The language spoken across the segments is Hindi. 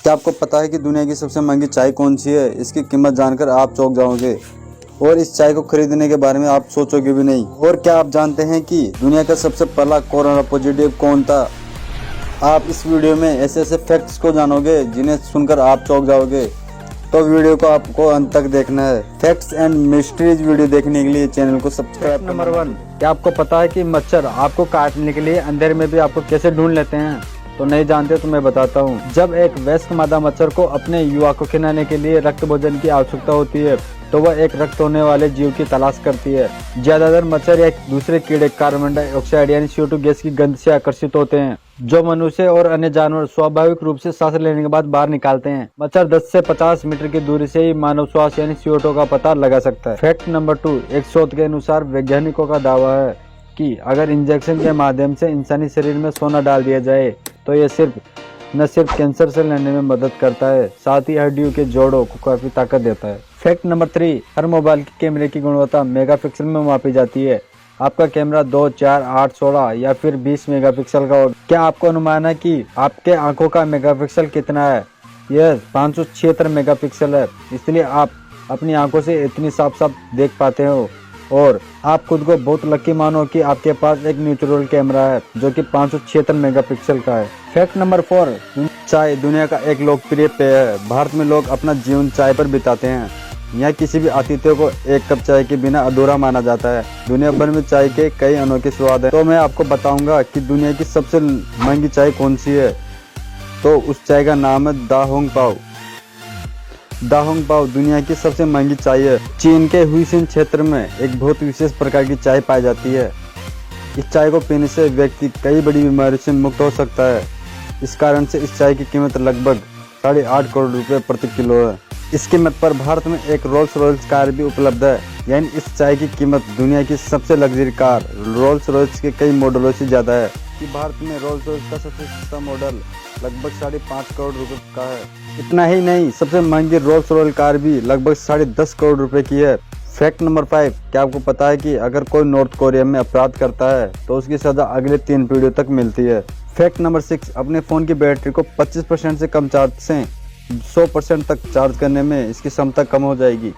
क्या आपको पता है कि दुनिया की सबसे महंगी चाय कौन सी है? इसकी कीमत जानकर आप चौंक जाओगे और इस चाय को खरीदने के बारे में आप सोचोगे भी नहीं। और क्या आप जानते हैं कि दुनिया का सबसे पहला कोरोना पॉजिटिव कौन था? आप इस वीडियो में ऐसे ऐसे फैक्ट्स को जानोगे जिन्हें सुनकर आप चौंक जाओगे। तो वीडियो को आपको अंत तक देखना है। फैक्ट्स एंड मिस्ट्रीज वीडियो देखने के लिए चैनल को सब्सक्राइब। नंबर 1, क्या आपको पता है कि मच्छर आपको काटने के लिए अंधेरे में भी आपको कैसे ढूंढ लेते हैं? तो नहीं जानते तो मैं बताता हूँ। जब एक वयस्क मादा मच्छर को अपने युवा को खिलाने के लिए रक्त भोजन की आवश्यकता होती है तो वह एक रक्त होने वाले जीव की तलाश करती है। ज्यादातर मच्छर एक दूसरे कीड़े कार्बन डाइऑक्साइड यानी CO2 गैस की गंध से आकर्षित होते हैं, जो मनुष्य और अन्य जानवर स्वाभाविक रूप से सांस लेने के बाद बाहर निकालते हैं। मच्छर 10 से 50 मीटर की दूरी से ही मानव श्वास यानी CO2 का पता लगा सकता है। फैक्ट नंबर 2, एक शोध के अनुसार वैज्ञानिकों का दावा है कि अगर इंजेक्शन के माध्यम से इंसानी शरीर में सोना डाल दिया जाए तो यह न सिर्फ कैंसर से लड़ने में मदद करता है, साथ ही हड्डियों के जोड़ों को काफी ताकत देता है। फैक्ट नंबर 3, हर मोबाइल के कैमरे की गुणवत्ता मेगापिक्सल में मापी जाती है। आपका कैमरा 2, 4, 8, 16 या फिर 20 मेगापिक्सल का हो। क्या आपको अनुमान है कि आपके आंखों का मेगापिक्सल कितना है? यह 576 मेगापिक्सल है। इसलिए आप अपनी आंखों से इतनी साफ साफ देख पाते हो और आप खुद को बहुत लकी मानो कि आपके पास एक नेचुरल कैमरा है जो कि 576 मेगापिक्सल का है। फैक्ट नंबर 4, चाय दुनिया का एक लोकप्रिय पेय है। भारत में लोग अपना जीवन चाय पर बिताते हैं। यहाँ किसी भी अतिथि को एक कप चाय के बिना अधूरा माना जाता है। दुनिया भर में चाय के कई अनोखे स्वाद हैं। तो मैं आपको बताऊंगा कि दुनिया की सबसे महंगी चाय कौन सी है। तो उस चाय का नाम है दाहोंग पाओ। दाहोंग पाओ दुनिया की सबसे महंगी चाय है। चीन के हुइसिन क्षेत्र में एक बहुत विशेष प्रकार की चाय पाई जाती है। इस चाय को पीने से व्यक्ति कई बड़ी बीमारियों से मुक्त हो सकता है। इस कारण से इस चाय की कीमत लगभग 8.5 करोड़ रुपए प्रति किलो है। इस कीमत पर भारत में एक रोल्स रॉयस कार भी उपलब्ध है, यानी इस चाय की कीमत दुनिया की सबसे लग्जरी कार रोल्स रॉयस के कई मॉडलों से ज्यादा है। कि भारत में रोल्स रॉयस का सबसे सस्ता मॉडल लगभग 5.5 करोड़ रुपए का है। इतना ही नहीं, सबसे महंगी रोल्स रॉयल कार भी लगभग 10.5 करोड़ रुपए की है। फैक्ट नंबर 5, क्या आपको पता है कि अगर कोई नॉर्थ कोरिया में अपराध करता है तो उसकी सजा अगले 3 पीढ़ियों तक मिलती है। फैक्ट नंबर 6, अपने फोन की बैटरी को 25% से कम चार्ज से 100% तक चार्ज करने में इसकी क्षमता कम हो जाएगी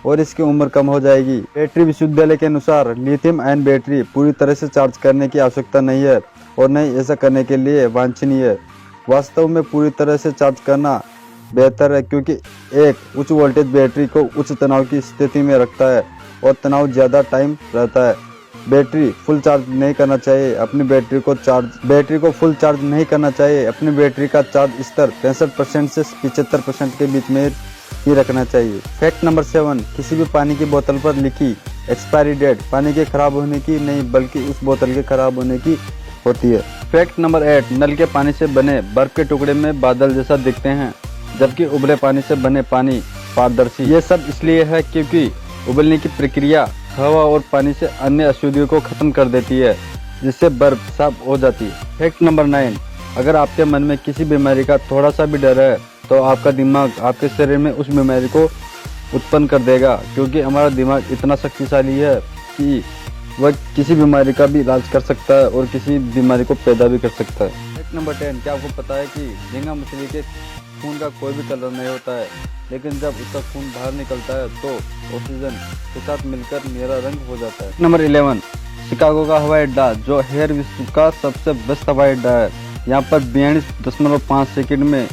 और इसकी उम्र कम हो जाएगी। बैटरी विश्वविद्यालय के अनुसार लिथियम आयन बैटरी पूरी तरह से चार्ज करने की आवश्यकता नहीं है और नहीं ऐसा करने के लिए वांछनीय है। वास्तव में पूरी तरह से चार्ज करना बेहतर है, क्योंकि एक उच्च वोल्टेज बैटरी को उच्च तनाव की स्थिति में रखता है और तनाव ज्यादा टाइम रहता है। बैटरी फुल चार्ज नहीं करना चाहिए। अपनी बैटरी को फुल चार्ज नहीं करना चाहिए। अपनी बैटरी का चार्ज स्तर 65% से 75% के बीच में ही रखना चाहिए। फैक्ट नंबर 7, किसी भी पानी की बोतल पर लिखी एक्सपायरी डेट पानी के खराब होने की नहीं बल्कि उस बोतल के खराब होने की होती है। फैक्ट नंबर 8, नल के पानी से बने बर्फ के टुकड़े में बादल जैसा दिखते हैं, जबकि उबले पानी से बने पानी पारदर्शी। ये सब इसलिए है क्योंकि उबलने की प्रक्रिया हवा और पानी से अन्य अशुद्धियों को खत्म कर देती है, जिससे बर्फ साफ हो जाती है। फैक्ट नंबर 9, अगर आपके मन में किसी बीमारी का थोड़ा सा भी डर है तो आपका दिमाग आपके शरीर में उस बीमारी को उत्पन्न कर देगा, क्योंकि हमारा दिमाग इतना शक्तिशाली है कि वह किसी बीमारी का भी इलाज कर सकता है और किसी बीमारी को पैदा भी कर सकता है। फैक्ट नंबर 10, क्या आपको पता है कि झींगा मछली के खून का कोई भी कलर नहीं होता है, लेकिन जब उसका खून बाहर निकलता है तो ऑक्सीजन के साथ मिलकर नीला रंग हो जाता है। नंबर 11, शिकागो का हवाई अड्डा जो है विश्व का सबसे बेस्ट हवाई अड्डा है। यहाँ पर 42.5 सेकंड में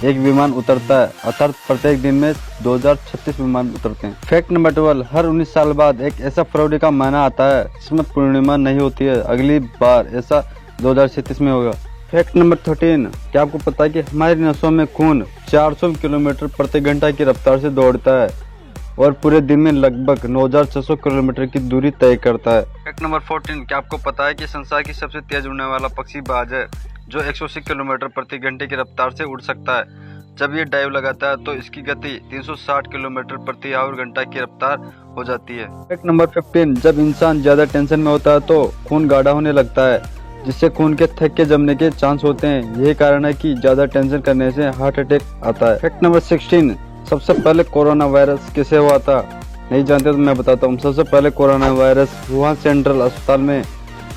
एक विमान उतरता है, अर्थात प्रत्येक दिन में 2036 विमान उतरते हैं। फैक्ट नंबर 12, हर 19 साल बाद एक ऐसा फरवरी का महीना आता है जिसमें पूर्णिमा नहीं होती है। अगली बार ऐसा 2036 में होगा। फैक्ट नंबर 13, क्या आपको पता है कि हमारी नसों में खून 400 किलोमीटर प्रति घंटा की रफ्तार से दौड़ता है और पूरे दिन में लगभग 9600 किलोमीटर की दूरी तय करता है। फैक्ट नंबर 14, क्या आपको पता है कि संसार की सबसे तेज उड़ने वाला पक्षी बाज है, जो 180 किलोमीटर प्रति घंटे की रफ्तार से उड़ सकता है। जब ये डाइव लगाता है तो इसकी गति 360 किलोमीटर प्रति आवर घंटा की रफ्तार हो जाती है। फैक्ट नंबर 15, जब इंसान ज्यादा टेंशन में होता है तो खून गाढ़ा होने लगता है, जिससे खून के थक्के जमने के चांस होते हैं। यही कारण है कि ज्यादा टेंशन करने से हार्ट अटैक आता है। फैक्ट नंबर 16, सबसे पहले कोरोना वायरस कैसे हुआ था? नहीं जानते तो मैं बताता हूँ। सबसे पहले कोरोना वायरस वुहान सेंट्रल अस्पताल में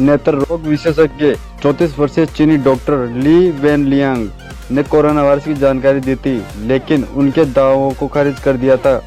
नेत्र रोग विशेषज्ञ 34 वर्षीय चीनी डॉक्टर ली वेन लियांग ने कोरोना वायरस की जानकारी दी थी, लेकिन उनके दावों को खारिज कर दिया था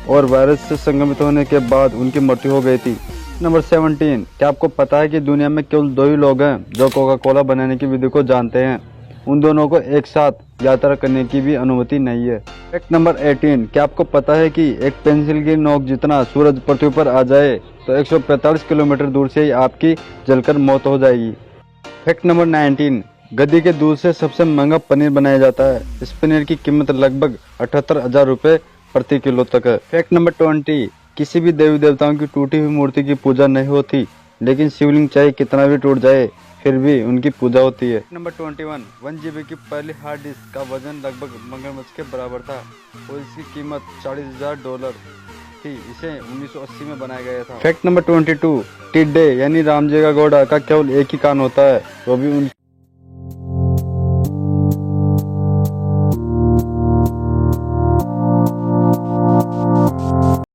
और वायरस से संक्रमित होने के बाद उनकी मृत्यु हो गई थी। नंबर 17, क्या आपको पता है कि दुनिया में केवल 2 ही लोग हैं जो कोका कोला बनाने की विधि को जानते हैं? उन दोनों को एक साथ यात्रा करने की भी अनुमति नहीं है। फैक्ट नंबर 18, क्या आपको पता है कि एक पेंसिल की नोक जितना सूरज पृथ्वी पर आ जाए तो 145 किलोमीटर दूर से ही आपकी जलकर मौत हो जाएगी। फैक्ट नंबर 19, गधी के दूध से सबसे महंगा पनीर बनाया जाता है। इस पनीर की कीमत लगभग 78,000 रुपये प्रति किलो तक है। फैक्ट नंबर 20, किसी भी देवी देवताओं की टूटी हुई मूर्ति की पूजा नहीं होती, लेकिन शिवलिंग चाहे कितना भी टूट जाए फिर भी उनकी पूजा होती है। नंबर 21, 1 GB की पहली हार्ड डिस्क का वजन लगभग मगरमच्छ के बराबर था और इसकी कीमत $40,000 थी। इसे 1980 में बनाया गया था। फैक्ट नंबर 22, टिड्डे यानी रामजी का घोड़ा का केवल एक ही कान होता है, वो भी